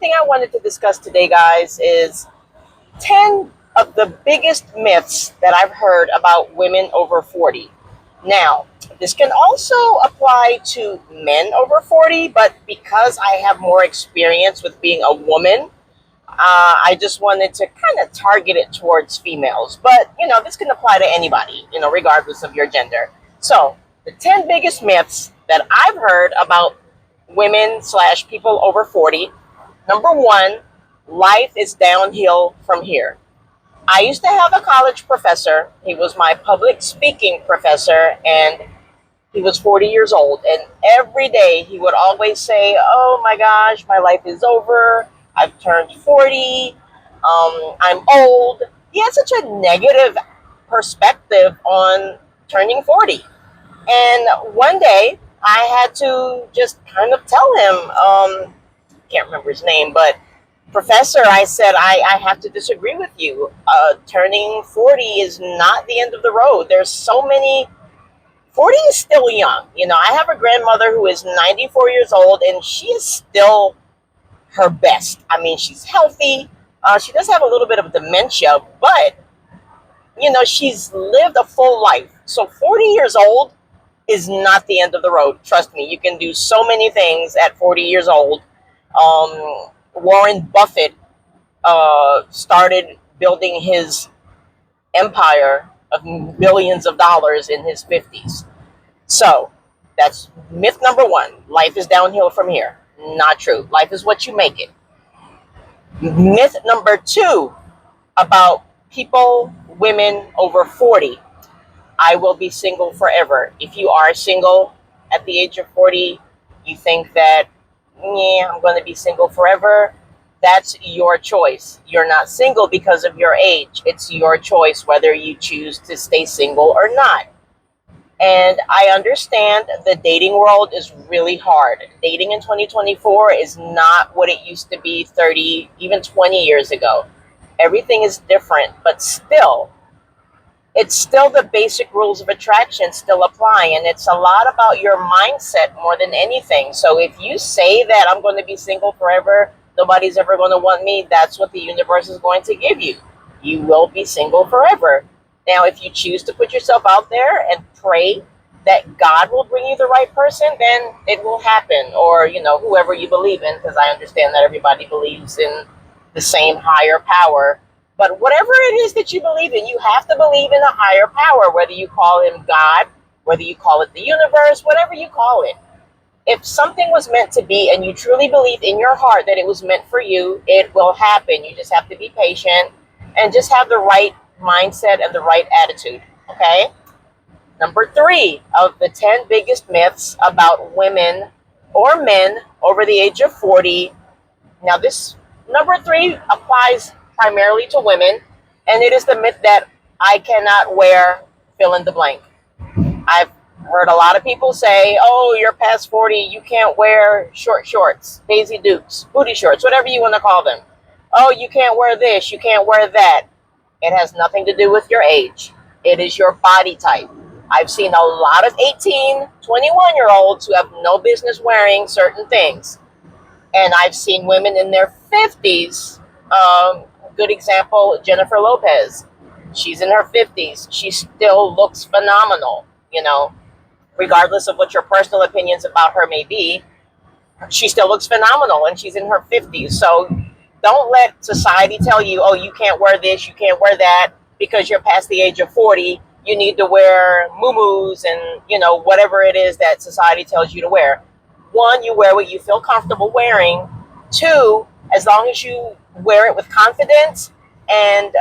thing I wanted to discuss today, guys, is 10 of the biggest myths that I've heard about women over 40. Now, this can also apply to men over 40, but because I have more experience with being a woman, I just wanted to kind of target it towards females. But, this can apply to anybody, regardless of your gender. So, the 10 biggest myths that I've heard about women slash people over 40. Number one, life is downhill from here. I used to have a college professor. He was my public speaking professor, and he was 40 years old. And every day he would always say, "Oh my gosh, my life is over. I've turned 40. I'm old." He had such a negative perspective on turning 40. And one day I had to just kind of tell him, can't remember his name, but Professor, I said, I have to disagree with you. Turning 40 is not the end of the road. There's so many. 40 is still young. I have a grandmother who is 94 years old, and she is still her best. I mean, she's healthy. She does have a little bit of dementia, but, she's lived a full life. So 40 years old is not the end of the road. Trust me, you can do so many things at 40 years old. Warren Buffett started building his empire of millions of dollars in his 50s. So that's myth number one. Life is downhill from here. Not true. Life is what you make it. Myth number two about people, women over 40. I will be single forever. If you are single at the age of 40, you think that, yeah, I'm going to be single forever. That's your choice. You're not single because of your age. It's your choice whether you choose to stay single or not. And I understand the dating world is really hard. Dating in 2024 is not what it used to be 30, even 20 years ago. Everything is different, but it's still the basic rules of attraction still apply. And it's a lot about your mindset more than anything. So if you say that I'm going to be single forever, nobody's ever going to want me, that's what the universe is going to give you. You will be single forever. Now, if you choose to put yourself out there and pray that God will bring you the right person, then it will happen. Or, whoever you believe in, because I understand that everybody believes in the same higher power. But whatever it is that you believe in, you have to believe in a higher power, whether you call him God, whether you call it the universe, whatever you call it. If something was meant to be and you truly believe in your heart that it was meant for you, it will happen. You just have to be patient and just have the right mindset and the right attitude. Okay? Number three of the 10 biggest myths about women or men over the age of 40. Now, this number three applies primarily to women, and it is the myth that I cannot wear fill in the blank. I've heard a lot of people say, "Oh, you're past 40, you can't wear short shorts, Daisy Dukes, booty shorts, whatever you want to call them. Oh, you can't wear this, you can't wear that." It has nothing to do with your age. It is your body type. I've seen a lot of 18, 21-year-olds who have no business wearing certain things. And I've seen women in their 50s. Good example, Jennifer Lopez. She's in her 50s. She still looks phenomenal, regardless of what your personal opinions about her may be. She still looks phenomenal, and she's in her 50s. So don't let society tell you, "Oh, you can't wear this, you can't wear that, because you're past the age of 40. You need to wear muumuus and, whatever it is that society tells you to wear." One, you wear what you feel comfortable wearing. Two, as long as you wear it with confidence and,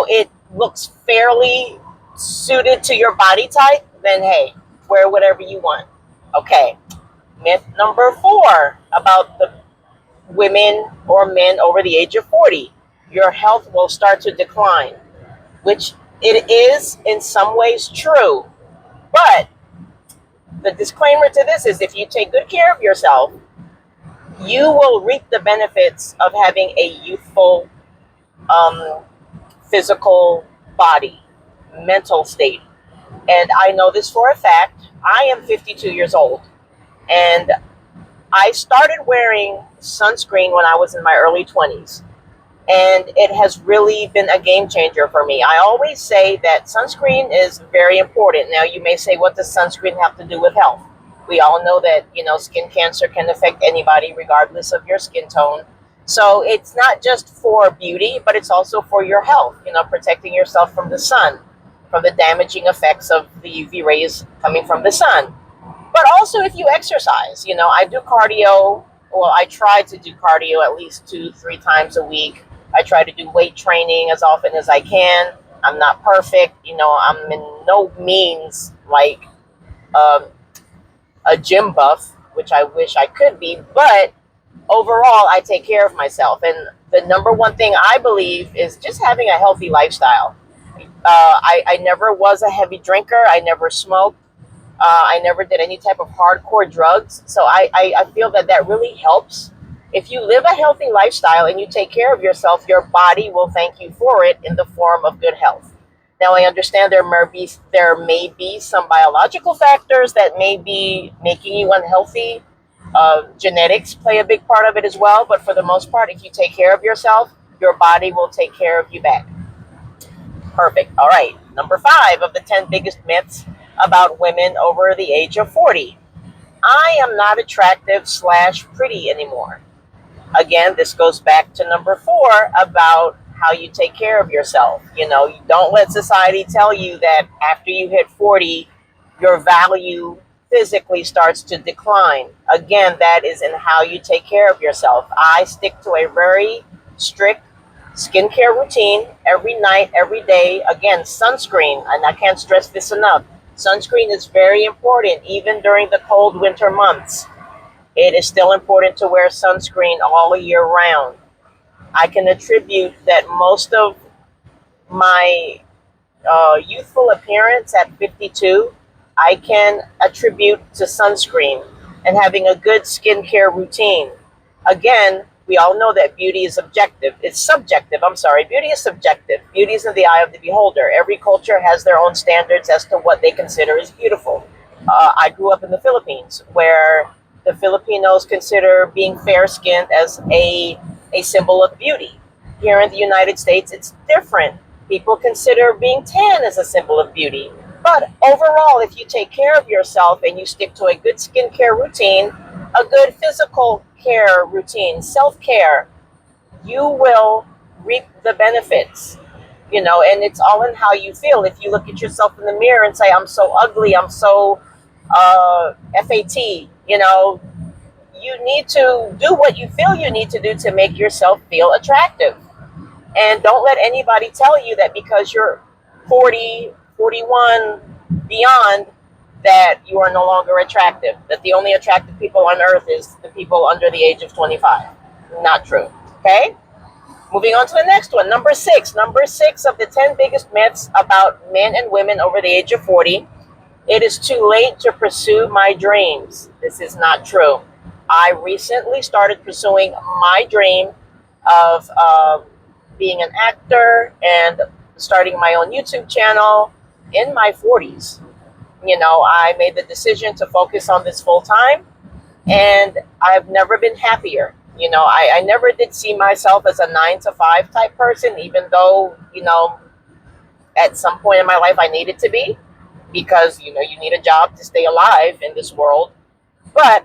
it looks fairly suited to your body type, then hey, wear whatever you want. Okay. Myth number four about the women or men over the age of 40. Your health will start to decline, which it is in some ways true. But the disclaimer to this is if you take good care of yourself, you will reap the benefits of having a youthful physical body, mental state. And I know this for a fact. I am 52 years old, and I started wearing sunscreen when I was in my early 20s, and it has really been a game changer for me. I always say that sunscreen is very important. Now, you may say, what does sunscreen have to do with health? We all know that, skin cancer can affect anybody regardless of your skin tone. So it's not just for beauty, but it's also for your health, protecting yourself from the sun, from the damaging effects of the UV rays coming from the sun. But also if you exercise, I do cardio. Well, I try to do cardio at least 2 3 times a week. I try to do weight training as often as I can. I'm not perfect. I'm in no means like um, a gym buff, which I wish I could be, but overall I take care of myself. And the number one thing I believe is just having a healthy lifestyle. I never was a heavy drinker. I never smoked. I never did any type of hardcore drugs. So I feel that that really helps. If you live a healthy lifestyle and you take care of yourself, your body will thank you for it in the form of good health. Now, I understand there may be some biological factors that may be making you unhealthy. Genetics play a big part of it as well. But for the most part, if you take care of yourself, your body will take care of you back. Perfect. All right. Number 5 of the 10 biggest myths about women over the age of 40. I am not attractive slash pretty anymore. Again, this goes back to number 4 about how you take care of yourself. You don't let society tell you that after you hit 40, your value physically starts to decline. Again, that is in how you take care of yourself. I stick to a very strict skincare routine every night, every day. Again, sunscreen, and I can't stress this enough. Sunscreen is very important even during the cold winter months. It is still important to wear sunscreen all year round. I can attribute that most of my youthful appearance at 52, I can attribute to sunscreen and having a good skincare routine. Again, we all know that beauty is objective. It's subjective. I'm sorry. Beauty is subjective. Beauty is in the eye of the beholder. Every culture has their own standards as to what they consider is beautiful. I grew up in the Philippines, where the Filipinos consider being fair-skinned as a symbol of beauty. Here in the United States, it's different. People consider being tan as a symbol of beauty. But overall, if you take care of yourself and you stick to a good skincare routine, a good physical care routine, self-care, you will reap the benefits. And it's all in how you feel. If you look at yourself in the mirror and say, I'm so ugly, I'm so FAT, you need to do what you feel you need to do to make yourself feel attractive. And don't let anybody tell you that because you're 40, 41, beyond, that you are no longer attractive, that the only attractive people on earth is the people under the age of 25. Not true. Okay? Moving on to the next one. Number 6. Number 6 of the 10 biggest myths about men and women over the age of 40. It is too late to pursue my dreams. This is not true. I recently started pursuing my dream of being an actor and starting my own YouTube channel in my 40s. I made the decision to focus on this full time, and I've never been happier. I never did see myself as a 9 to 5 type person, even though, at some point in my life I needed to be, because, you need a job to stay alive in this world. But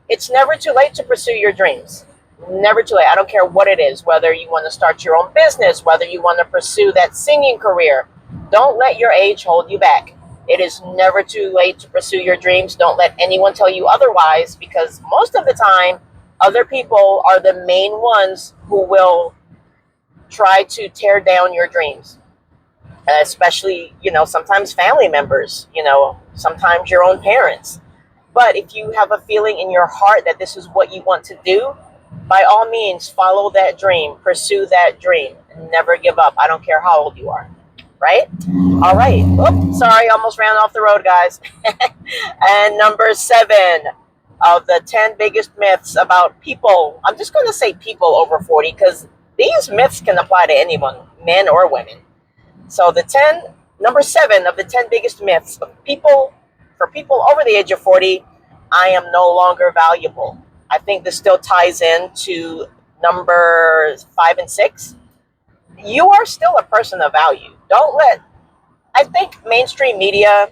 it's never too late to pursue your dreams. Never too late. I don't care what it is, whether you want to start your own business, whether you want to pursue that singing career. Don't let your age hold you back. It is never too late to pursue your dreams. Don't let anyone tell you otherwise, because most of the time, other people are the main ones who will try to tear down your dreams. Especially, sometimes family members, sometimes your own parents. But if you have a feeling in your heart that this is what you want to do, by all means, follow that dream, pursue that dream, and never give up. I don't care how old you are, right? All right. Oops, sorry, almost ran off the road, guys. And number 7 of the 10 biggest myths about people. I'm just going to say people over 40, because these myths can apply to anyone, men or women. So number 7 of the 10 biggest myths of people, for people over the age of 40, I am no longer valuable. I think this still ties into number 5 and 6. You are still a person of value. Don't let, I think mainstream media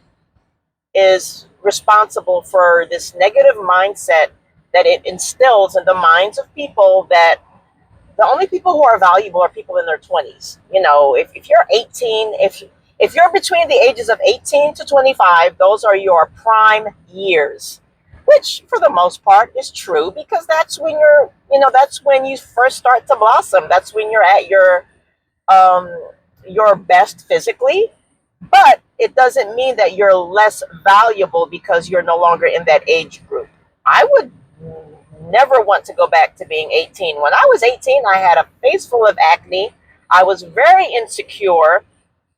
is responsible for this negative mindset that it instills in the minds of people, that the only people who are valuable are people in their 20s. If you're 18, if you're between the ages of 18 to 25, those are your prime years, which for the most part is true, because that's when that's when you first start to blossom. That's when you're at um, your best physically. But it doesn't mean that you're less valuable because you're no longer in that age group. I would never want to go back to being 18. When I was 18, I had a face full of acne. I was very insecure.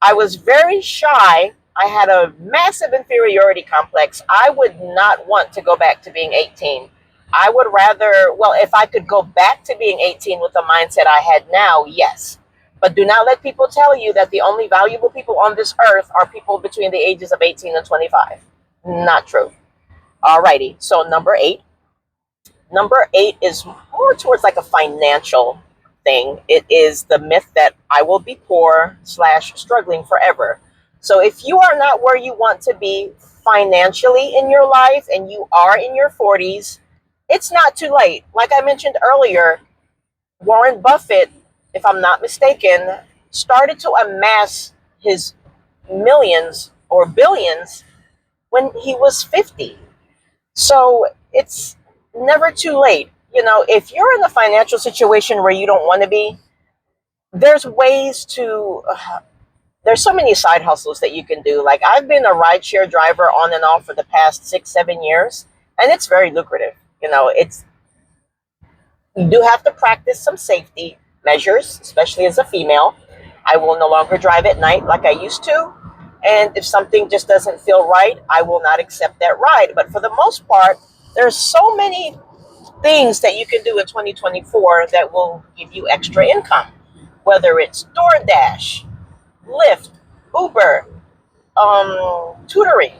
I was very shy. I had a massive inferiority complex. I would not want to go back to being 18. I would rather, well, if I could go back to being 18 with the mindset I had now, yes. But do not let people tell you that the only valuable people on this earth are people between the ages of 18 and 25. Not true. Alrighty, so number 8. Number 8 is more towards like a financial thing. It is the myth that I will be poor slash struggling forever. So if you are not where you want to be financially in your life and you are in your 40s, it's not too late. Like I mentioned earlier, Warren Buffett, if I'm not mistaken, started to amass his millions or billions when he was 50. So it's never too late. If you're in a financial situation where you don't want to be, there's ways to, there's so many side hustles that you can do. Like, I've been a rideshare driver on and off for the past 6, 7 years, and it's very lucrative. You do have to practice some safety measures, especially as a female. I will no longer drive at night like I used to. And if something just doesn't feel right, I will not accept that ride. But for the most part, there's so many things that you can do in 2024 that will give you extra income, whether it's DoorDash, Lyft, Uber, tutoring,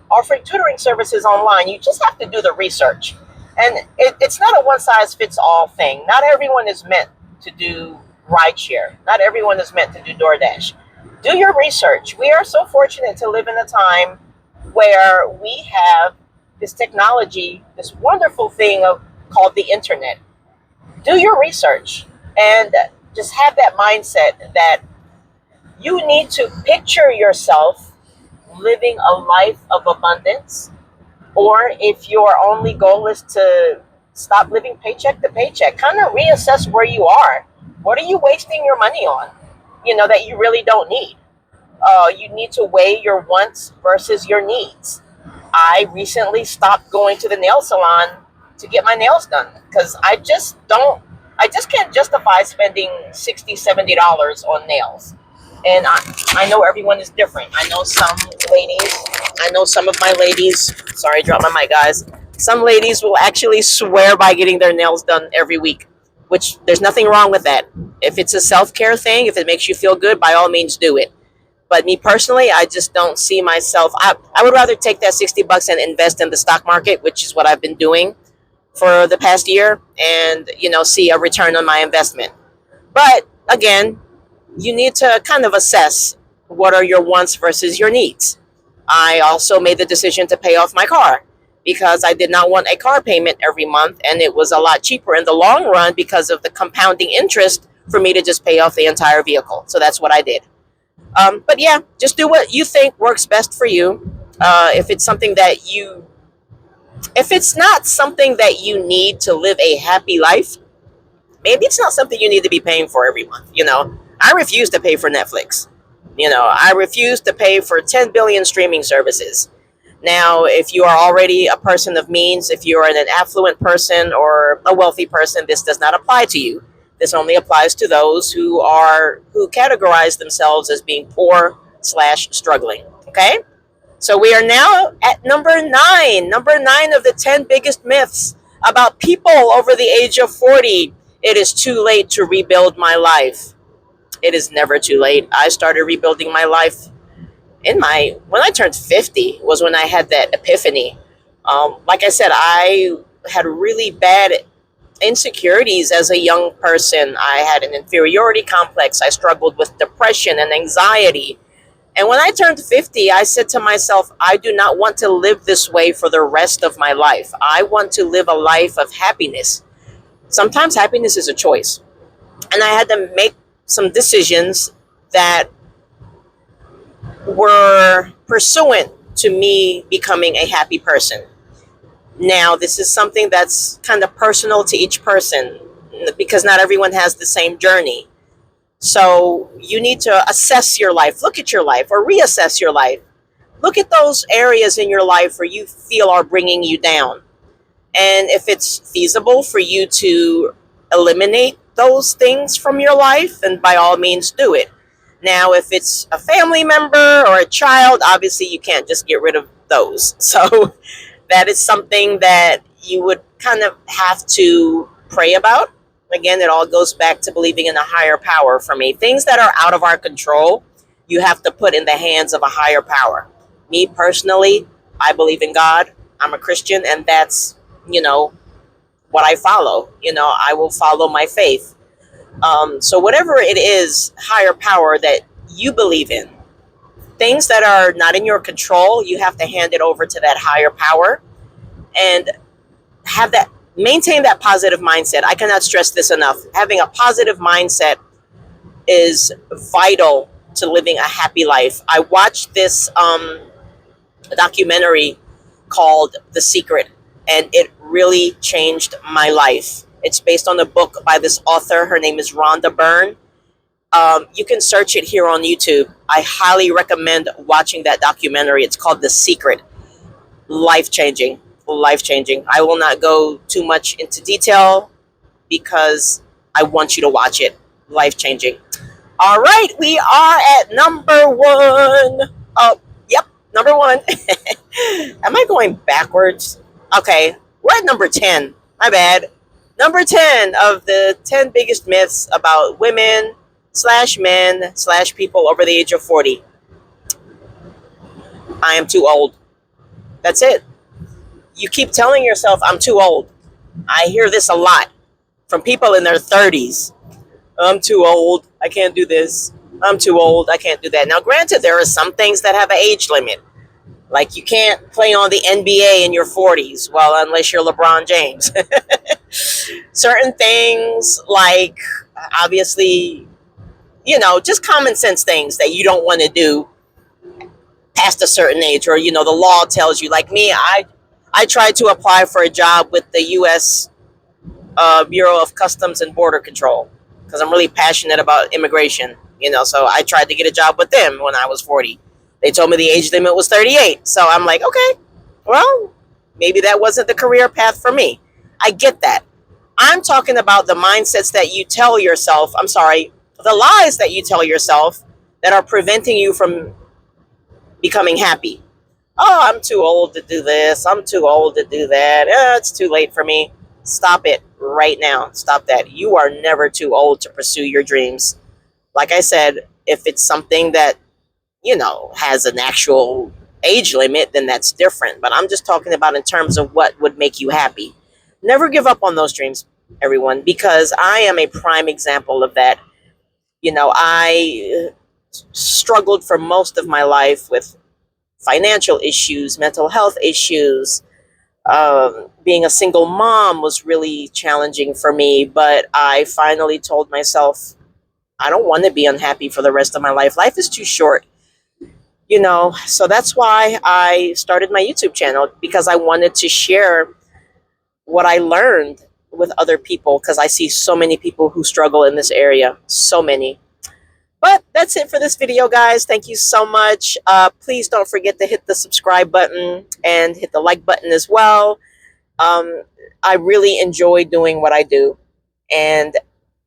offering tutoring services online. You just have to do the research. And it's not a one size fits all thing. Not everyone is meant to do rideshare. Not everyone is meant to do DoorDash. Do your research. We are so fortunate to live in a time where we have this technology, this wonderful thing called the internet. Do your research and just have that mindset that you need to picture yourself living a life of abundance. Or if your only goal is to stop living paycheck to paycheck, kind of reassess where you are. What are you wasting your money on, that you really don't need? You need to weigh your wants versus your needs. I recently stopped going to the nail salon to get my nails done because I just can't justify spending $60, $70 on nails. And I know everyone is different. I know some of my ladies, sorry, I dropped my mic, guys. Some ladies will actually swear by getting their nails done every week, which there's nothing wrong with that. If it's a self-care thing, if it makes you feel good, by all means do it. But me personally, I just don't see myself. I would rather take that $60 and invest in the stock market, which is what I've been doing for the past year, and see a return on my investment. But again, you need to kind of assess what are your wants versus your needs. I also made the decision to pay off my car because I did not want a car payment every month, and it was a lot cheaper in the long run because of the compounding interest for me to just pay off the entire vehicle. So that's what I did. But yeah, just do what you think works best for you. If it's something that if it's not something that you need to live a happy life, maybe it's not something you need to be paying for every month. I refuse to pay for Netflix. I refuse to pay for 10 billion streaming services. Now, if you are already a person of means, if you are an affluent person or a wealthy person, this does not apply to you. This only applies to those who categorize themselves as being poor slash struggling. Okay? So we are now at number 9. Number 9 of the 10 biggest myths about people over the age of 40. It is too late to rebuild my life. It is never too late. I started rebuilding my life when I turned 50 was when I had that epiphany. Like I said, I had really bad insecurities as a young person. I had an inferiority complex. I struggled with depression and anxiety. And when I turned 50, I said to myself, I do not want to live this way for the rest of my life. I want to live a life of happiness. Sometimes happiness is a choice. And I had to make some decisions that were pursuant to me becoming a happy person. Now, this is something that's kind of personal to each person because not everyone has the same journey. So you need to assess your life, look at your life, or reassess your life. Look at those areas in your life where you feel are bringing you down. And if it's feasible for you to eliminate those things from your life, then by all means do it. Now, if it's a family member or a child, obviously you can't just get rid of those. So that is something that you would kind of have to pray about. Again, it all goes back to believing in a higher power for me. Things that are out of our control, you have to put in the hands of a higher power. Me personally, I believe in God. I'm a Christian, and that's, what I follow. I will follow my faith. So whatever it is, higher power that you believe in, things that are not in your control, you have to hand it over to that higher power and maintain that positive mindset. I cannot stress this enough. Having a positive mindset is vital to living a happy life. I watched this documentary called The Secret, and it really changed my life. It's based on a book by this author. Her name is Rhonda Byrne. You can search it here on YouTube. I highly recommend watching that documentary. It's called The Secret. Life-changing. Life-changing. I will not go too much into detail because I want you to watch it. Life-changing. All right, we are at number one. Oh, yep, number one. Am I going backwards? Okay, we're at number 10. My bad. Number 10 of the 10 biggest myths about women / men / people over the age of 40. I am too old. That's it. You keep telling yourself, I'm too old. I hear this a lot from people in their 30s. I'm too old. I can't do this. I'm too old. I can't do that. Now, granted, there are some things that have an age limit. Like you can't play on the NBA in your 40s. Well, unless you're LeBron James. Certain things like, obviously, just common sense things that you don't want to do past a certain age, or, the law tells you. Like me, I tried to apply for a job with the U.S. Bureau of Customs and Border Control because I'm really passionate about immigration, so I tried to get a job with them when I was 40. They told me the age limit was 38. So I'm like, okay, well, maybe that wasn't the career path for me. I get that. I'm talking about the mindsets that you tell yourself. I'm sorry, the lies that you tell yourself that are preventing you from becoming happy. Oh, I'm too old to do this. I'm too old to do that. It's too late for me. Stop it right now. Stop that. You are never too old to pursue your dreams. Like I said, if it's something that, has an actual age limit, then that's different. But I'm just talking about in terms of what would make you happy. Never give up on those dreams, everyone, because I am a prime example of that. I struggled for most of my life with financial issues, mental health issues. Being a single mom was really challenging for me, but I finally told myself, I don't want to be unhappy for the rest of my life. Life is too short. So that's why I started my YouTube channel, because I wanted to share what I learned with other people, because I see so many people who struggle in this area. So many. But that's it for this video, guys. Thank you so much. Please don't forget to hit the subscribe button and hit the like button as well. I really enjoy doing what I do, and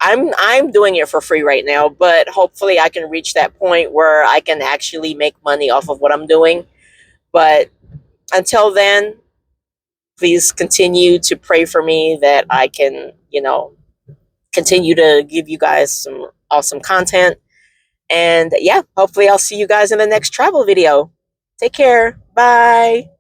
I'm doing it for free right now, but hopefully I can reach that point where I can actually make money off of what I'm doing. But until then, please continue to pray for me that I can, continue to give you guys some awesome content. And yeah, hopefully I'll see you guys in the next travel video. Take care. Bye.